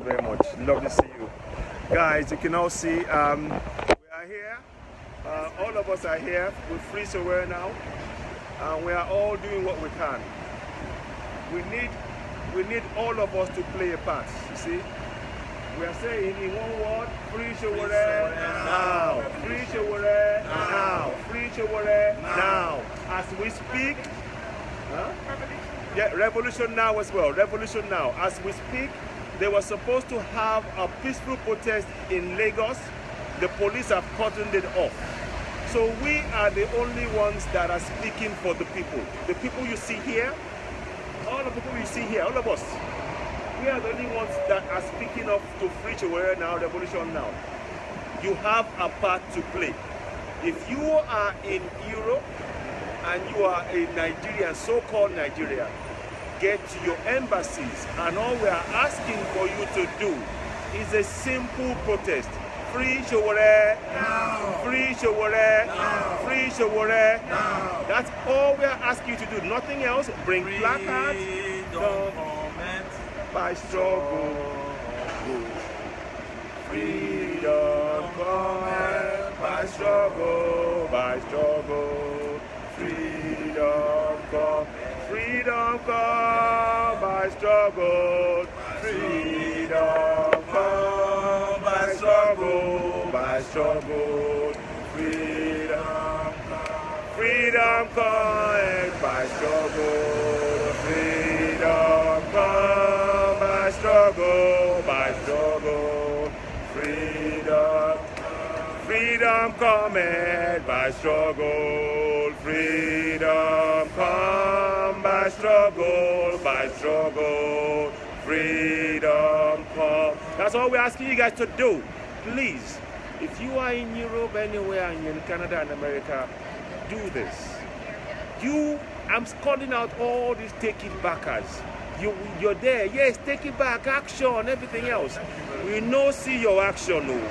very much. Love to see you. Guys, you can all see we are here. All of us are here with Free Sowore now. And we are all doing what we can. We need all of us to play a part, you see. We are saying in one word, Free Sowore now. Free Sowore now. Free Sowore now. As we speak, yeah, revolution now as well. Revolution now. As we speak, they were supposed to have a peaceful protest in Lagos. The police have cordoned it off. So we are the only ones that are speaking for the people. The people you see here, all the people you see here, all of us, we are the only ones that are speaking up to Free Sowore now, revolution now. You have a part to play. If you are in Europe and you are a Nigerian, so-called Nigerian, get to your embassies, and all we are asking for you to do is a simple protest. Free Sowore now. Free Sowore now. Free Sowore now. That's all we are asking you to do. Nothing else. Bring placards. By struggle. Freedom come by struggle. By struggle. Freedom come. Freedom come by struggle. Freedom come by struggle. By struggle. Freedom come. Freedom come by struggle. Freedom come by struggle. By struggle. Freedom. Freedom cometh by struggle. Freedom come by struggle. By struggle. Freedom come. That's all we're asking you guys to do. Please, if you are in Europe, anywhere, and you're in Canada and America, do this. I'm calling out all these take it backers. You're there. Yes, take it back, action, everything else. We no see your action, no.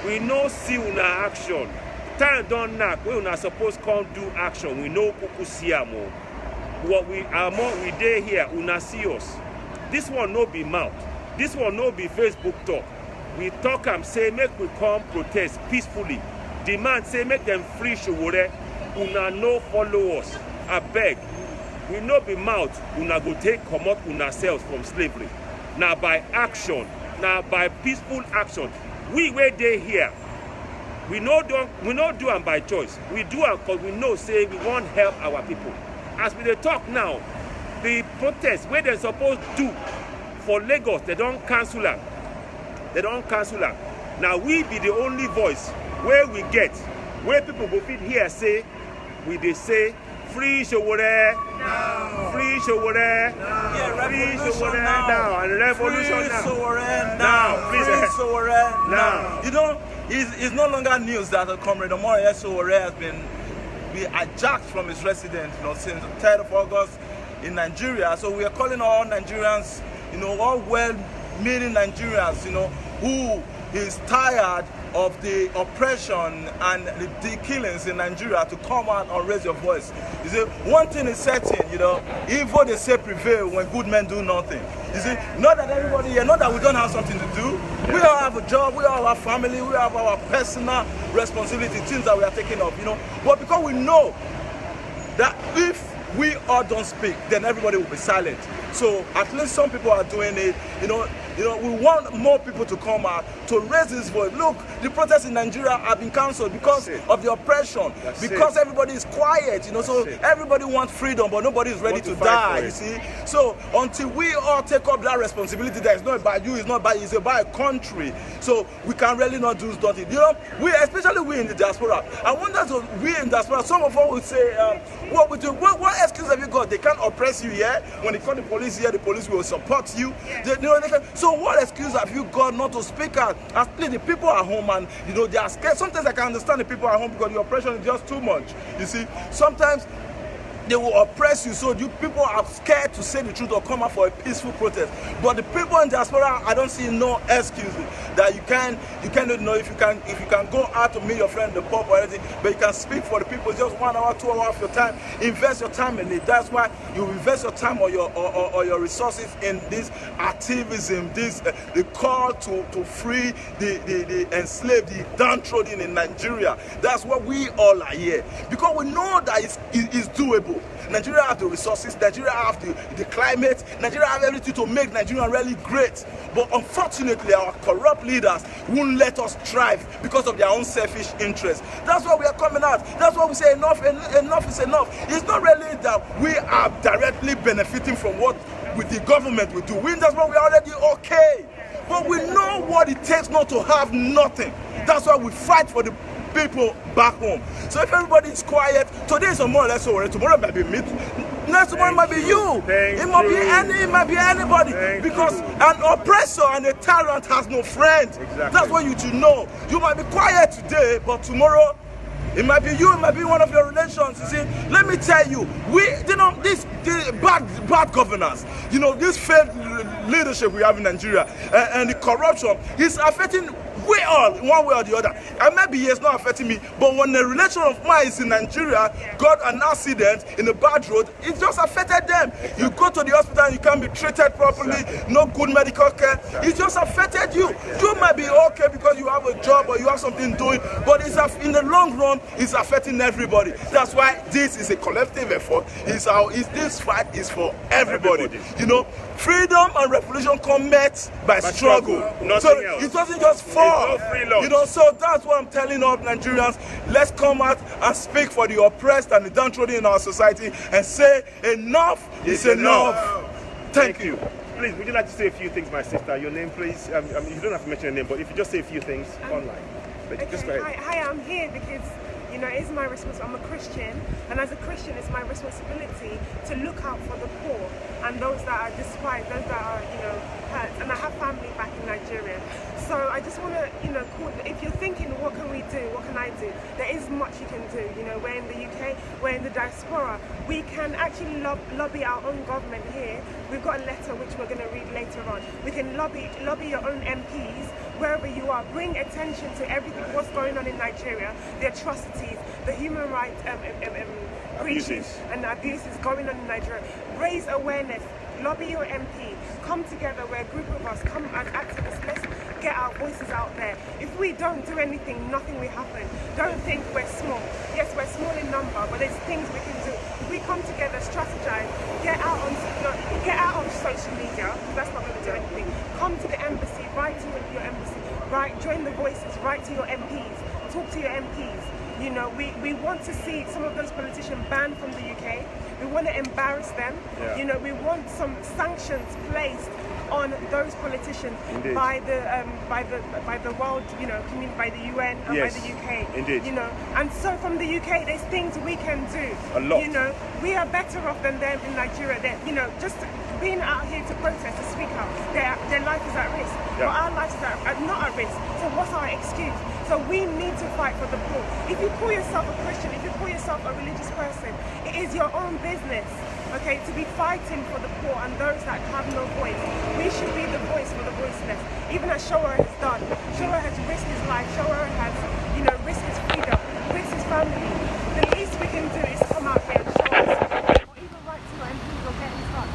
We no see una action. Time don't knock. We una supposed can't do action. We know kuku see amo. What we are more we day here, una see us. This one no be mouth. This one no be Facebook talk. We talk and say make we come protest peacefully. Demand say make them free Sowore. Una no follow us. I beg. We no be mouth. Una go take come out una selves from slavery. Now by action. Now by peaceful action. We were there here. We no do them by choice. We do them because we know say we want to help our people. As we talk now, the protest where they're supposed to do for Lagos, they don't cancel them. They don't cancel them. Now we be the only voice where we get, where people go fit here say, they say, Free Sowore now. Free Sowore now. Yeah, Free Sowore now. And revolution Free now. Sowore now. Please. Free Sowore now. You know, it's no longer news that Comrade Sowore has been hijacked from his residence, since the 3rd of August in Nigeria. So we are calling all Nigerians, all well-meaning Nigerians, who is tired of the oppression and the killings in Nigeria to come out and raise your voice. You see, one thing is certain, evil they say prevail when good men do nothing. You see, not that everybody here, not that we don't have something to do. We all have a job, we all have a family, we have our personal responsibility, things that we are taking up, But because we know that if we all don't speak, then everybody will be silent. So at least some people are doing it, we want more people to come out to raise this voice. Look, the protests in Nigeria have been cancelled because of the oppression, because everybody is quiet, so everybody wants freedom, but nobody is ready to die, you see. So until we all take up that responsibility, that is not by you, it's not by you, it's about a country. So we can really not do nothing. Especially we in the diaspora. I wonder, we in the diaspora, some of us will say, what we do, what excuse have you got? They can't oppress you here. When they call the police here, the police will support you. So what excuse have you got not to speak out? At least the people at home, and they are scared. Sometimes I can understand the people at home because the oppression is just too much. You see, sometimes they will oppress you, so you people are scared to say the truth or come out for a peaceful protest. But the people in diaspora, I don't see no excuses that you can if you can go out to meet your friend in the pub or anything, but you can speak for the people. Just 1 hour, 2 hours of your time. Invest your time in it. That's why you invest your time or your resources in this activism, this the call to free the enslaved, the downtrodden in Nigeria. That's what we all are here, because we know that it's doable. Nigeria have the resources, Nigeria have the climate, Nigeria have everything to make Nigeria really great. But unfortunately, our corrupt leaders won't let us thrive because of their own selfish interests. That's why we are coming out. That's why we say enough is enough. It's not really that we are directly benefiting from what with the government we do. That's why we are already okay. But we know what it takes not to have nothing. That's why we fight for the people back home. So if everybody is quiet, today is more or less over. Tomorrow might be me. Next tomorrow might be you. It might be anybody. Because an oppressor and a tyrant has no friend. Exactly. That's what you should know. You might be quiet today, but tomorrow it might be you, it might be one of your relations. You see, let me tell you, this bad governance, this failed leadership we have in Nigeria, and the corruption is affecting we all, one way or the other. And maybe it's not affecting me, but when a relation of mine is in Nigeria, got an accident in a bad road, it just affected them. Exactly. You go to the hospital and you can't be treated properly, exactly. No good medical care. Exactly. It just affected you. Exactly. You might be okay because you have a job or you have something doing, but in the long run, it's affecting everybody. That's why this is a collective effort. This fight is for everybody. Freedom and revolution come met by struggle. So else. It doesn't just fall. So that's what I'm telling all Nigerians. Let's come out and speak for the oppressed and the downtrodden in our society and say enough is enough. Thank you. Please, would you like to say a few things, my sister? Your name, please. You don't have to mention your name, but if you just say a few things online. Okay. Just go ahead. Hi, I'm here because it's my responsibility. I'm a Christian, and as a Christian, it's my responsibility to look out for the poor and those that are despised, those that are, hurt. And I have family back in Nigeria. So I just want to, if you're thinking, what can we do? What can I do? There is much you can do. We're in the UK, we're in the diaspora. We can actually lobby our own government here. We've got a letter which we're going to read later on. We can lobby your own MPs wherever you are. Bring attention to everything, what's going on in Nigeria, the atrocities, the human rights breaches and abuses going on in Nigeria. Raise awareness. Lobby your MP. Come together. We're a group of us. Come as activists. Let's get our voices out there. If we don't do anything, nothing will happen. Don't think we're small. Yes, we're small in number, but there's things we can do. If we come together, strategize, get out on social media. That's not going to do anything. Come to the embassy. Write to your embassy. Join the voices. Write to your MPs. Talk to your MPs. We want to see some of those politicians banned from the UK. We want to embarrass them. Yeah. We want some sanctions placed on those politicians. Indeed. by the world, community, by the UN and by the UK. Indeed. And so from the UK, there's things we can do. A lot. We are better off than them in Nigeria. Just being out here to protest, to speak out, their life is at risk. Yeah. But our lives are not at risk. So what's our excuse? So we need to fight for the poor. If you call yourself a Christian, if you call yourself a religious person, it is your own business, okay, to be fighting for the poor and those that have no voice. We should be the voice for the voiceless. Even as Sowore has done. Sowore has risked his life. Sowore has, risked his freedom, risked his family. The least we can do is come out here and show us. Or even write to our MPs or get in touch.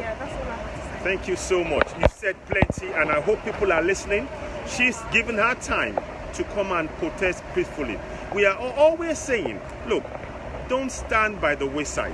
Yeah, that's all I have to say. Thank you so much. You said plenty, and I hope people are listening. She's given her time to come and protest peacefully. We are always saying, look, don't stand by the wayside.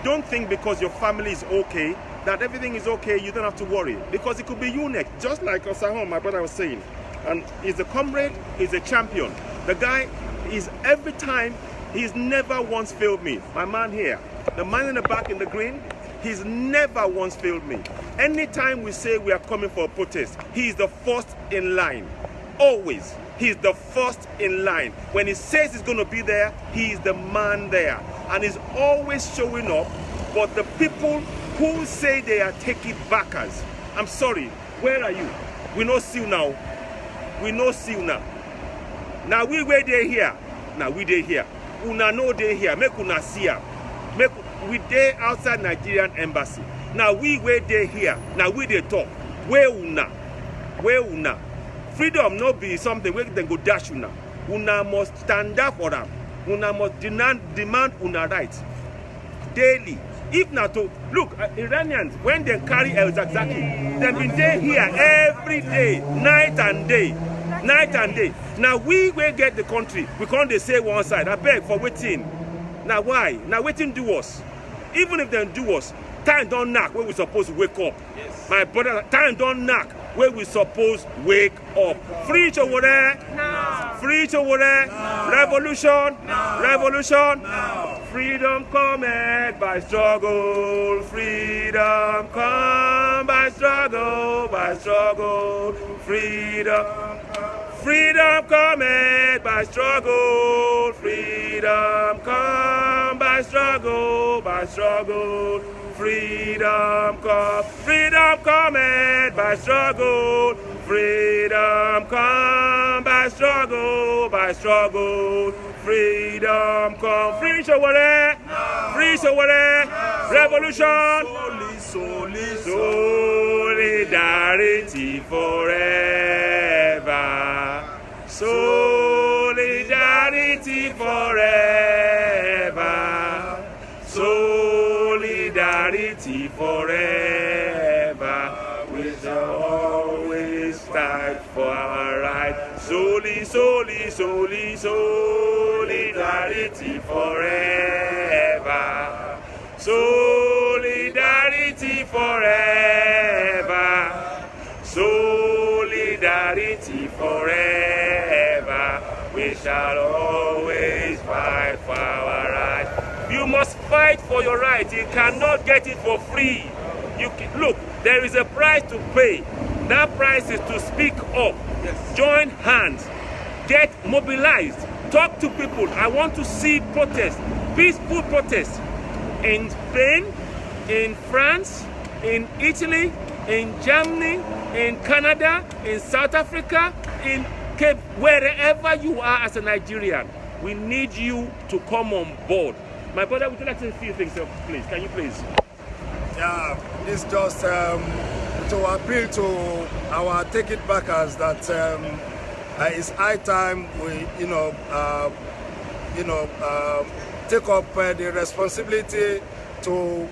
Don't think because your family is okay, that everything is okay, you don't have to worry. Because it could be you next, just like Osahon, my brother was saying. And he's a comrade, he's a champion. The guy is every time, he's never once failed me. My man here, the man in the back in the green, he's never once failed me. Anytime we say we are coming for a protest, he is the first in line. Always. He's the first in line. When he says he's going to be there, he's the man there. And he's always showing up. But the people who say they are taking backers, I'm sorry, where are you? We no see you now. We no see you now. Now we where they here. Now we they here. Una no they here. Make una see her. we dey outside Nigerian embassy. Now we dey here. Now we dey talk. Where una? Freedom no be something where they go dash una. Una must stand up for them. Una must demand una right daily. If not to look, Iranians when they carry El Zakzaki, they've been there here every day, night and day. Now we will get the country. We can't they say one side. I beg for waiting. Now why? Now waiting do us. Even if they do us, time don't knock where we supposed to wake up. Yes. My brother, time don't knock where we supposed wake up. Free Sowore. No. Free Sowore. No. Revolution. No. Revolution. No. Freedom cometh by struggle. Freedom come by struggle. Freedom cometh by struggle. Freedom come by struggle. Freedom cometh by struggle. Freedom come by struggle. Freedom come. Free Sowore. Free Sowore. Revolution. Solidarity forever. Solidarity forever. Solidarity forever. We shall always fight for our right. Solidarity forever. Solidarity forever. Solidarity forever. We shall always fight for our right. You must fight for your right. You cannot get it for free. Look, there is a price to pay. That price is to speak up, Yes. join hands, get mobilized, talk to people. I want to see protests, peaceful protests in Spain, in France, in Italy, in Germany, in Canada, in South Africa, in Cape, wherever you are as a Nigerian. We need you to come on board. My brother, would you like to say a few things, please? Can you please? Yeah, it's just to appeal to our take it backers that it's high time we, take up the responsibility to,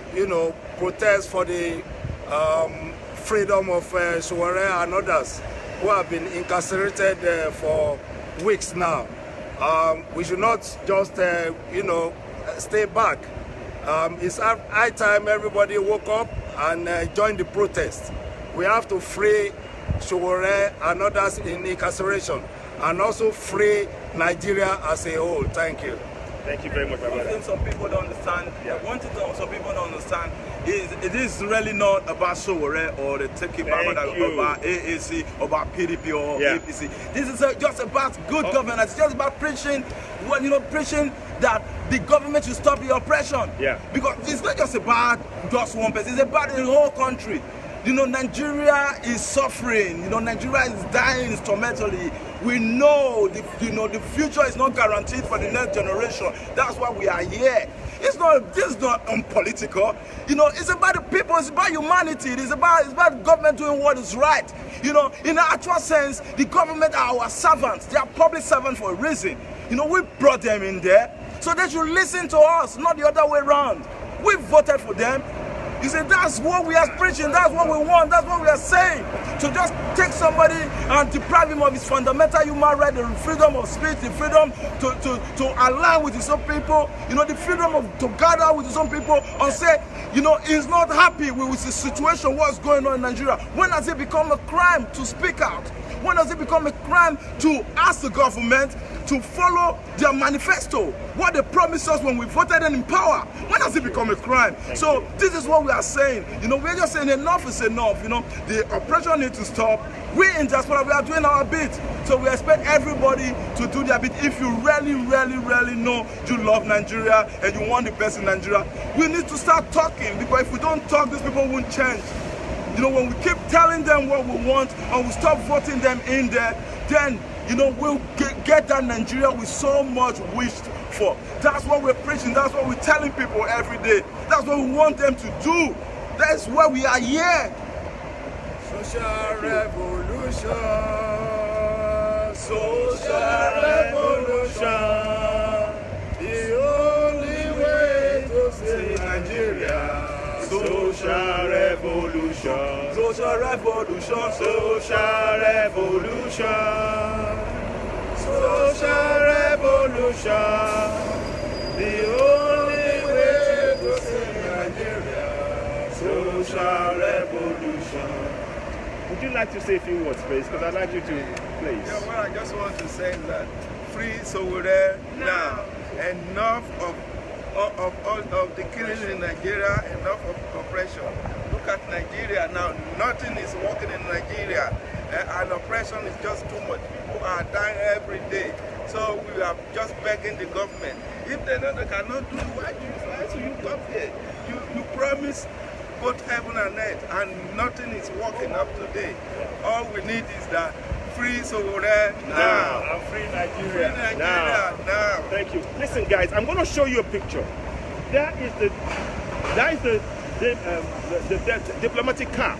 protest for the freedom of Sowore and others who have been incarcerated for weeks now. We should not just, stay back. It's high time everybody woke up and joined the protest. We have to free Sowore and others in incarceration and also free Nigeria as a whole. Thank you. Thank you very much, my One brother. thing some people don't understand, some people don't understand is it is really not about Sowore or the Turkey Thank you. about AAC, about PDP or Yeah. APC. This is just about good governance. It's just about preaching, preaching that the government should stop the oppression. Yeah. Because it's not just about just one person. It's about the whole country. Nigeria is suffering. Nigeria is dying instrumentally. We know the future is not guaranteed for the next generation. That's why we are here. This is not unpolitical. It's about the people. It's about humanity. It's about government doing what is right. In the actual sense, the government are our servants. They are public servants for a reason. We brought them in there, so they should listen to us, not the other way around. We voted for them. You see, that's what we are preaching, that's what we want, that's what we are saying. To just take somebody and deprive him of his fundamental human right, the freedom of speech, the freedom to align with his own people, the freedom to gather with his own people and say, he's not happy with the situation, what's going on in Nigeria. When does it become a crime to speak out? When does it become a crime to ask the government to follow their manifesto, what they promised us when we voted them in power? When does it become a crime? So this is what we are saying. We're just saying enough is enough. The oppression needs to stop. We in diaspora, we are doing our bit. So we expect everybody to do their bit. If you really, really, really know you love Nigeria and you want the best in Nigeria, we need to start talking, because if we don't talk, these people won't change. When we keep telling them what we want and we stop voting them in there, then you know, we'll get that Nigeria we so much wished for. That's what we're preaching. That's what we're telling people every day. That's what we want them to do. That's why we are here. Social revolution. Social revolution. The only way to save Nigeria. Social revolution. Social revolution. Social revolution. Social revolution. The only way to save Nigeria. Social revolution. Would you like to say a few words, please? Because I'd like you to, please. Yeah, well, I just want to say that free Sowore now. Enough of the killing in Nigeria, enough of oppression. Look at Nigeria now. Nothing is working in Nigeria. And oppression is just too much. People are dying every day. So we are just begging the government. If they know they cannot do it, why should you come here? You promise both heaven and earth, and nothing is working up to date. All we need is that free Sowore now. And free Nigeria, Free Nigeria now. Thank you. Listen, guys, I'm going to show you a picture. That is the diplomatic car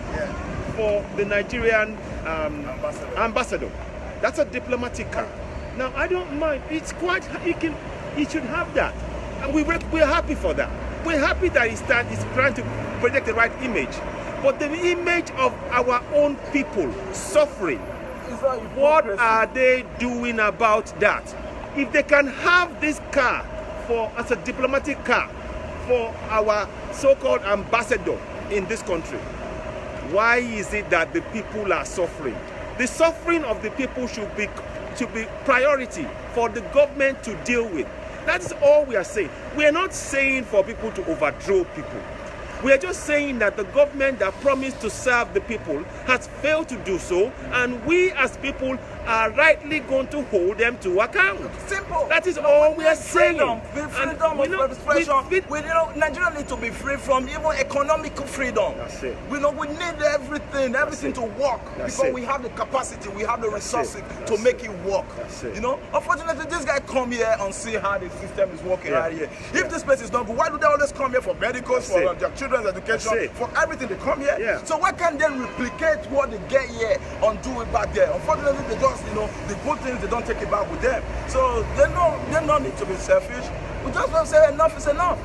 for the Nigerian ambassador. That's a diplomatic car. Now, I don't mind. It's quite. He should have that, and we're happy for that. We're happy that he's trying to project the right image, but the image of our own people suffering. What are they doing about that? If they can have this car as a diplomatic car for our so-called ambassador in this country, why is it that the people are suffering? The suffering of the people should be priority for the government to deal with. That is all we are saying. We are not saying for people to overthrow people. We are just saying that the government that promised to serve the people has failed to do so, and we as people are rightly going to hold them to account. Simple. That is all we are saying. Freedom of expression. Nigeria needs to be free from even economical freedom. That's it. We need everything to work, because we have the capacity, we have the resources to make it work. You know, unfortunately, this guy come here and see how the system is working right here. If this place is not good, why do they always come here for medicals, for their children's education, for everything? They come here. So why can't they replicate what they get here and do it back there? Unfortunately, they just, the good things, they don't take it back with them. So they don't need to be selfish. We just want to say enough is enough.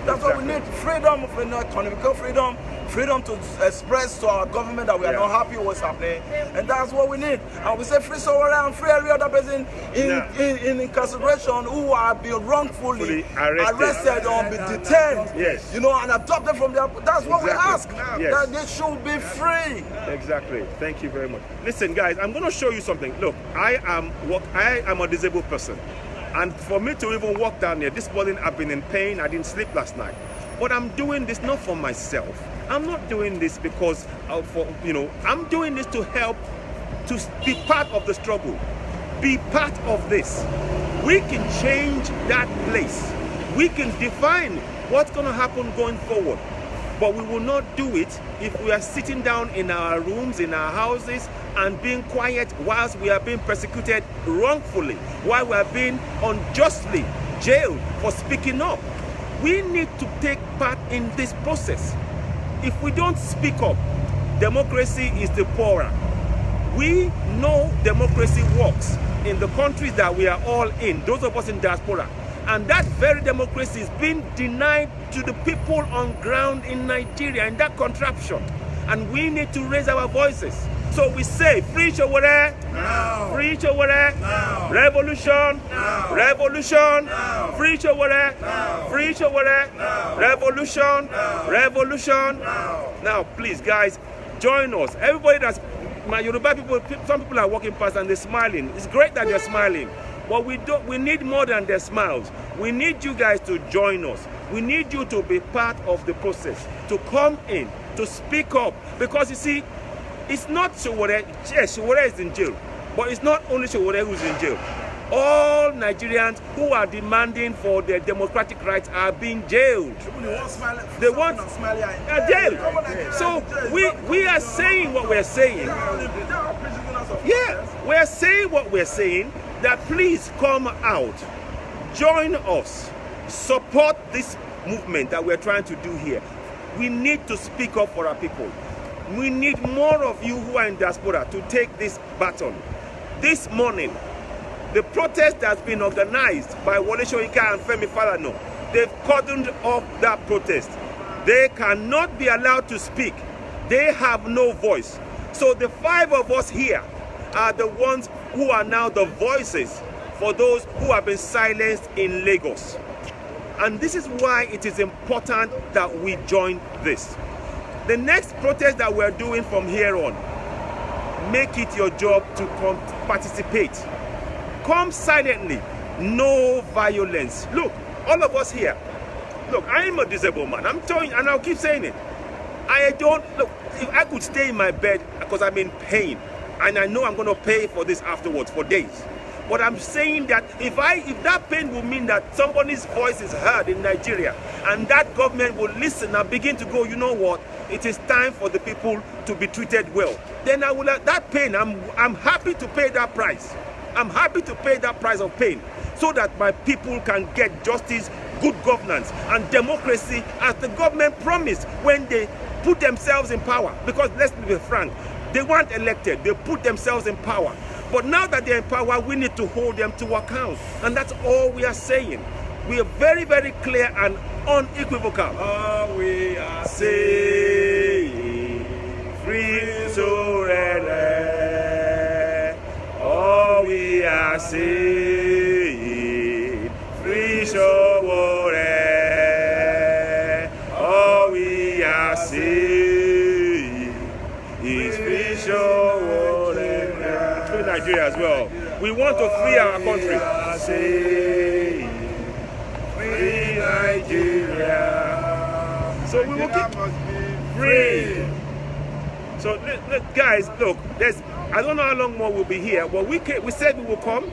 That's what we need. Freedom of economical freedom, freedom to express to our government that we are not happy with what's happening, and that's what we need. And we say free Sowore and free every other person in incarceration who are being wrongfully arrested or be detained. And adopted from their. That's what we ask. That they should be free. Exactly. Thank you very much. Listen, guys, I'm going to show you something. Look, I am a disabled person. And for me to even walk down here, this morning I've been in pain. I didn't sleep last night. But I'm doing this not for myself. I'm not doing this because I'm doing this to help, to be part of the struggle, be part of this. We can change that place. We can define what's going to happen going forward. But we will not do it if we are sitting down in our rooms, in our houses, and being quiet whilst we are being persecuted wrongfully, while we are being unjustly jailed for speaking up. We need to take part in this process. If we don't speak up, democracy is the poorer. We know democracy works in the countries that we are all in, those of us in diaspora. And that very democracy is being denied to the people on ground in Nigeria, in that contraption. And we need to raise our voices. So we say, free Sowore, free Sowore, revolution, revolution, free Sowore, free Sowore, revolution, revolution. Now, please, guys, join us. Everybody my Yoruba people, some people are walking past and they're smiling. It's great that they're smiling. But we need more than their smiles. We need you guys to join us. We need you to be part of the process, to come in, to speak up. Because you see, it's not Sowore. Yes, Sowore is in jail. But it's not only Sowore who's in jail. All Nigerians who are demanding for their democratic rights are being jailed. They want jail. So we are saying what we're saying. Yeah, we're saying. saying what we're saying, that please come out, join us, support this movement that we're trying to do here. We need to speak up for our people. We need more of you who are in diaspora to take this baton. This morning, the protest has been organized by Wole Soyinka and Femi Falana. They've cordoned off that protest. They cannot be allowed to speak. They have no voice. So the 5 of us here are the ones who are now the voices for those who have been silenced in Lagos. And this is why it is important that we join this. The next protest that we're doing from here on, make it your job to participate. Come silently, no violence. Look, all of us here, look, I am a disabled man. I'm telling you, and I'll keep saying it. I don't, look, if I could stay in my bed because I'm in pain, and I know I'm going to pay for this afterwards for days. But I'm saying that if that pain will mean that somebody's voice is heard in Nigeria, and that government will listen and begin to go, you know what, it is time for the people to be treated well, then I will, that pain, I'm happy to pay that price. I'm happy to pay that price of pain so that my people can get justice, good governance, and democracy as the government promised when they put themselves in power. Because let's be frank, they weren't elected, they put themselves in power. But now that they're in power, we need to hold them to account. And that's all we are saying. We are very, very clear and unequivocal. All we are saying, free Sowore. All we are saying, free Sowore. All we are saying is free Sowore. Nigeria as well. We want to free our country. Free Nigeria. So we will keep free. So guys, look, I don't know how long more we'll be here, but we said we will come.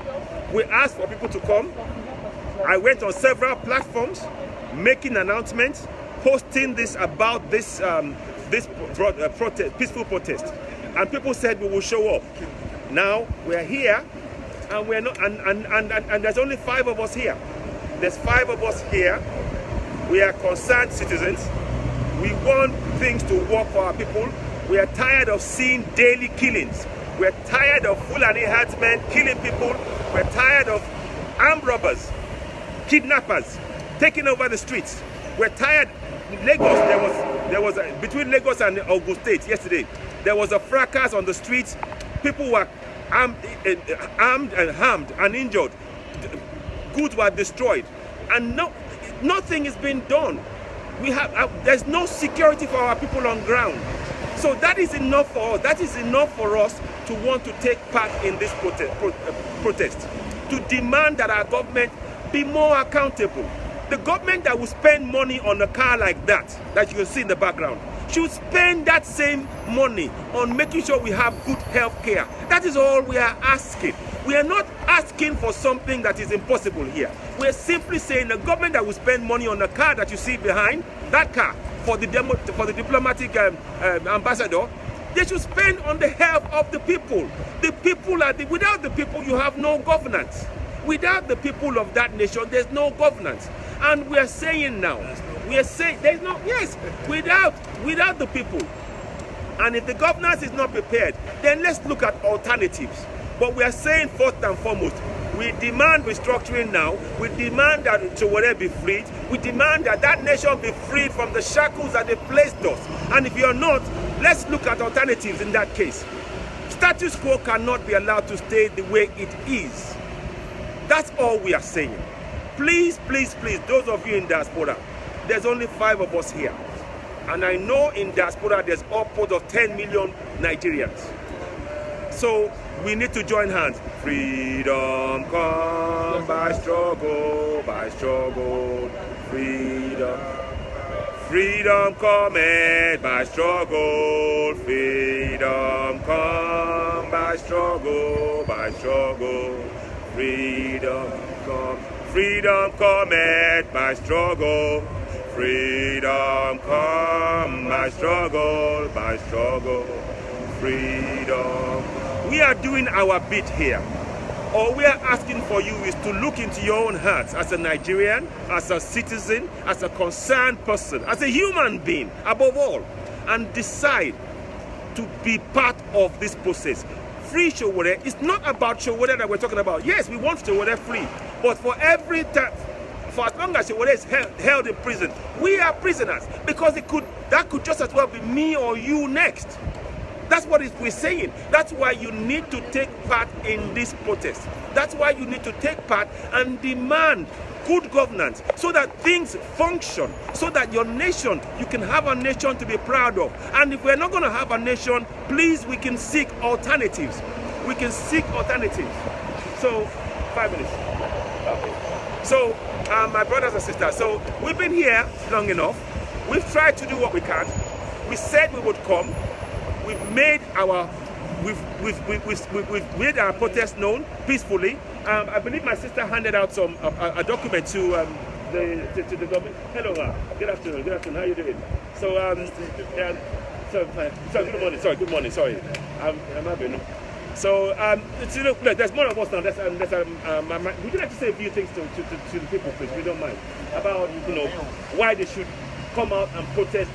We asked for people to come. I went on several platforms making announcements, posting this about this peaceful protest, and people said we will show up. Now we're here, and we're not, and there's only 5 of us here. There's 5 of us here. We are concerned citizens. We want things to work for our people. We are tired of seeing daily killings. We're tired of Fulani herdsmen killing people. We're tired of armed robbers, kidnappers taking over the streets. We're tired. Lagos, there was between Lagos and Ogun State yesterday, there was a fracas on the streets. People were armed and harmed and injured. Goods were destroyed, and nothing is being done. There's no security for our people on ground. So that is enough for us. That is enough for us to want to take part in this protest, to demand that our government be more accountable. The government that will spend money on a car like that you can see in the background, should spend that same money on making sure we have good health care. That is all we are asking. We are not asking for something that is impossible here. We are simply saying the government that will spend money on the car that you see behind, that car, for the diplomatic ambassador, they should spend on the health of the people. The people are without the people, you have no governance. Without the people of that nation, there's no governance. And we are saying now, we are saying there's no, yes, without the people. And if the governance is not prepared, then let's look at alternatives. But we are saying first and foremost, we demand restructuring now. We demand that Sowore be freed. We demand that that nation be freed from the shackles that they placed us. And if you're not, let's look at alternatives in that case. Status quo cannot be allowed to stay the way it is. That's all we are saying. Please, please, please, those of you in diaspora, there's only 5 of us here. And I know in diaspora there's upwards of 10 million Nigerians. So we need to join hands. Freedom come by struggle, freedom. Freedom cometh by struggle, freedom come by struggle, freedom come. Freedom cometh by struggle, freedom come by struggle, freedom. we are doing our bit here. All we are asking for you is to look into your own hearts as a Nigerian, as a citizen, as a concerned person, as a human being, above all, and decide to be part of this process. Free Sowore. It's not about Sowore that we're talking about. Yes, we want Sowore free, but for every time, for as long as Sowore is held in prison, we are prisoners, because that could just as well be me or you next. That's what we're saying. That's why you need to take part in this protest. That's why you need to take part and demand good governance, so that things function, so that your nation, you can have a nation to be proud of. And if we're not going to have a nation, please, we can seek alternatives. We can seek alternatives. So, 5 minutes. Okay. So, my brothers and sisters, so we've been here long enough. We've tried to do what we can. We said we would come. We've made our protest known peacefully. I believe my sister handed out a document to the government. Hello, good afternoon. Good afternoon. How are you doing? So good morning. Sorry, good morning. Sorry, I'm having. So look, there's more of us now. Would you like to say a few things to the people, please? We don't mind, about why they should come out and protest,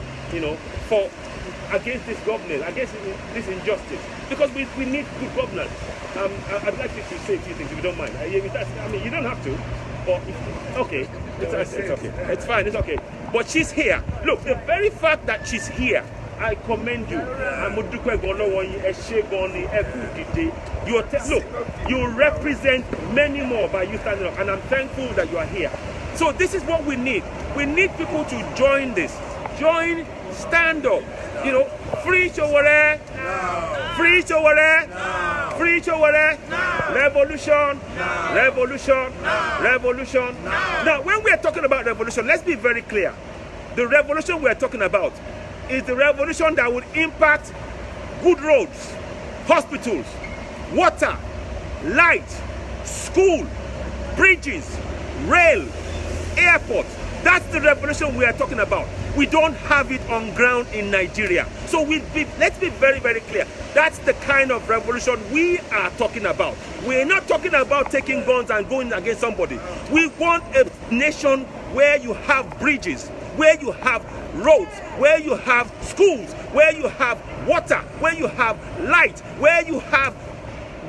against this government, against this injustice, because we need good governance. I'd like you to say a few things if you don't mind. I mean, you don't have to, but okay, it's okay. It's fine. It's okay. But she's here. Look, the very fact that she's here, I commend you. Look, you represent many more by you standing up, and I'm thankful that you are here. So this is what we need. We need people to join this. Join, stand up. Free Sowore, no. Free Sowore, no. Free Sowore, no. Revolution, no. Revolution, no. Revolution. No. Now, when we are talking about revolution, let's be very clear. The revolution we are talking about is the revolution that would impact good roads, hospitals, water, light, school, bridges, rail, airport. That's the revolution we are talking about. We don't have it on ground in Nigeria. So let's be very, very clear. That's the kind of revolution we are talking about. We're not talking about taking guns and going against somebody. We want a nation where you have bridges, where you have roads, where you have schools, where you have water, where you have light, where you have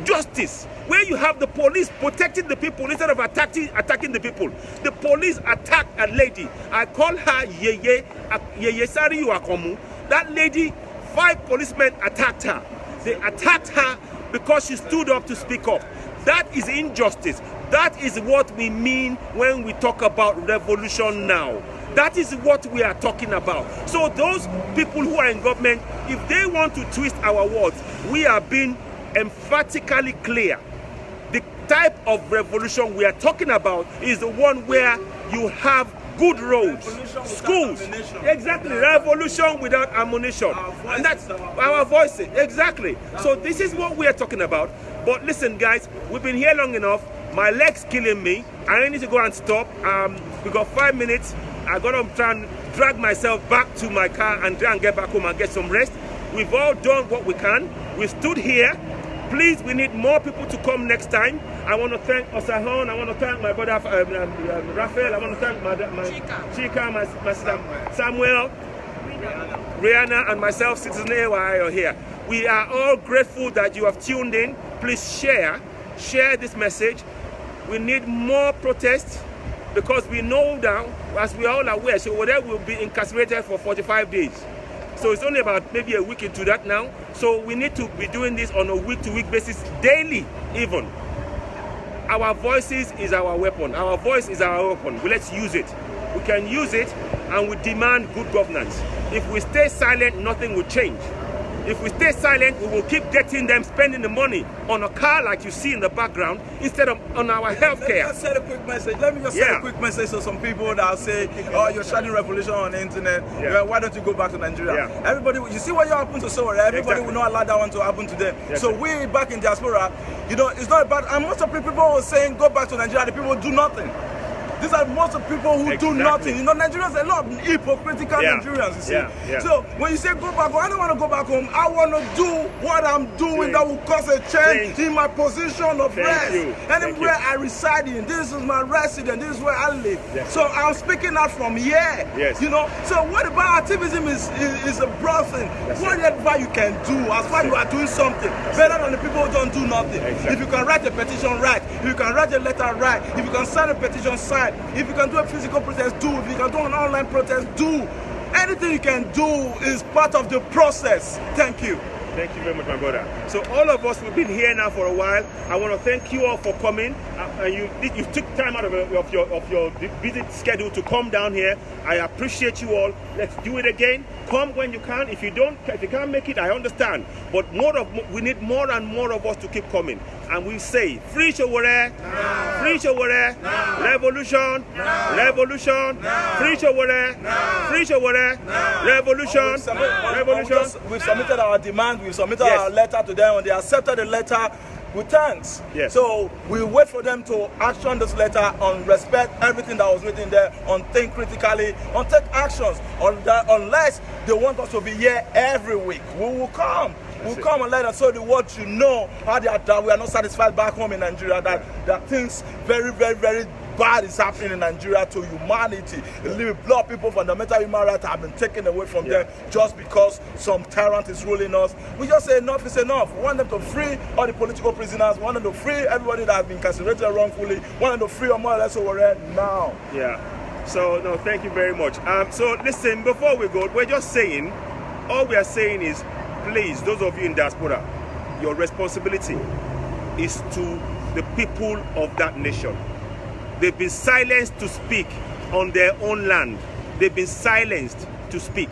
justice, where you have the police protecting the people instead of attacking the people. The police attacked a lady. I call her Yeye Sari Yuakomu. That lady, 5 policemen attacked her. They attacked her because she stood up to speak up. That is injustice. That is what we mean when we talk about revolution now. That is what we are talking about. So those people who are in government, if they want to twist our words, we are being emphatically clear. The type of revolution we are talking about is the one where you have good roads, schools. Exactly, revolution without ammunition. And that's our voices. Exactly. So this is what we are talking about. But listen, guys, we've been here long enough. My leg's killing me. I need to go and stop. We got 5 minutes. I got to try and drag myself back to my car and try and get back home and get some rest. We've all done what we can. We stood here. Please, we need more people to come next time. I want to thank Osahon. I want to thank my brother Raphael. I want to thank my Chika, my sister Samuel, Rihanna, and myself, CitizenAY, are here. We are all grateful that you have tuned in. Please share this message. We need more protests because we know now, as we are all aware, Sowore will be incarcerated for 45 days. So it's only about maybe a week into that now. So we need to be doing this on a week-to-week basis, daily even. Our voices is our weapon. Our voice is our weapon. Well, let's use it. We can use it, and we demand good governance. If we stay silent, nothing will change. If we stay silent, we will keep getting them spending the money on a car like you see in the background instead of on our healthcare. Let me just say a quick message. Let me just say a quick message to some people that say, "Oh, you're starting revolution on the internet. Why don't you go back to Nigeria?" Everybody, you see what happened to Sowore. Everybody will not allow that one to happen to them. So we back in diaspora, it's not about. And most of the people were saying, "Go back to Nigeria." The people do nothing. These are most of people who do nothing. You know, Nigerians, a lot of hypocritical Nigerians, you see. So when you say go back home, I don't want to go back home. I want to do what I'm doing that will cause a change in my position of rest. Anywhere I reside in, this is my residence, this is where I live. So I'm speaking out from here. You know, so what about activism is a broad thing. Whatever you can do, as far as you are doing something, better than the people who don't do nothing. If you can write a petition, write. If you can write a letter, write. If you can sign a petition, sign. If you can do a physical protest, do. If you can do an online protest, do. Anything you can do is part of the process. Thank you. Thank you very much, my brother. So all of us, we've been here now for a while. I want to thank you all for coming. You took time out of your busy schedule to come down here. I appreciate you all. Let's do it again. Come when you can. If you can't make it, I understand. But we need more and more of us to keep coming. And we say, free Sowore, free Sowore, revolution, revolution, free Sowore, free Sowore, revolution, revolution. We've submitted our demand. We've submitted our letter to them, and they accepted the letter with thanks. So we wait for them to action this letter on respect everything that was written there, on think critically, on take actions, on that, unless they want us to be here every week. We will come. We'll come and let us show the world to know how that we are not satisfied back home in Nigeria, that things very, very, very bad is happening in Nigeria to humanity. Blood people, fundamental human rights have been taken away from them just because some tyrant is ruling us. We just say enough is enough. We want them to free all the political prisoners. We want them to free everybody that has been incarcerated wrongfully. We want them to free more or less over now. So, no, thank you very much. So, listen, before we go, we're just saying, all we are saying is, please, those of you in diaspora, your responsibility is to the people of that nation. They've been silenced to speak on their own land. They've been silenced to speak.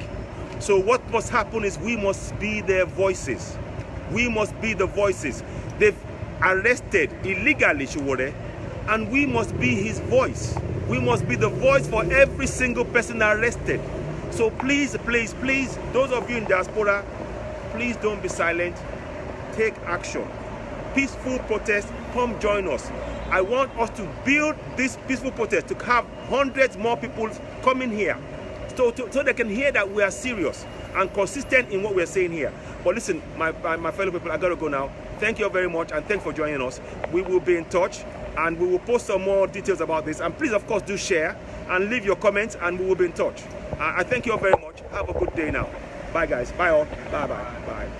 So what must happen is we must be their voices. We must be the voices. They've arrested illegally Sowore, and we must be his voice. We must be the voice for every single person arrested. So please, please, please, those of you in diaspora, please don't be silent. Take action. Peaceful protest, come join us. I want us to build this peaceful protest, to have hundreds more people coming here so they can hear that we are serious and consistent in what we're saying here. But listen, my fellow people, I gotta go now. Thank you all very much, and thanks for joining us. We will be in touch, and we will post some more details about this. And please, of course, do share and leave your comments, and we will be in touch. I thank you all very much. Have a good day now. Bye, guys. Bye all. Bye-bye. Bye.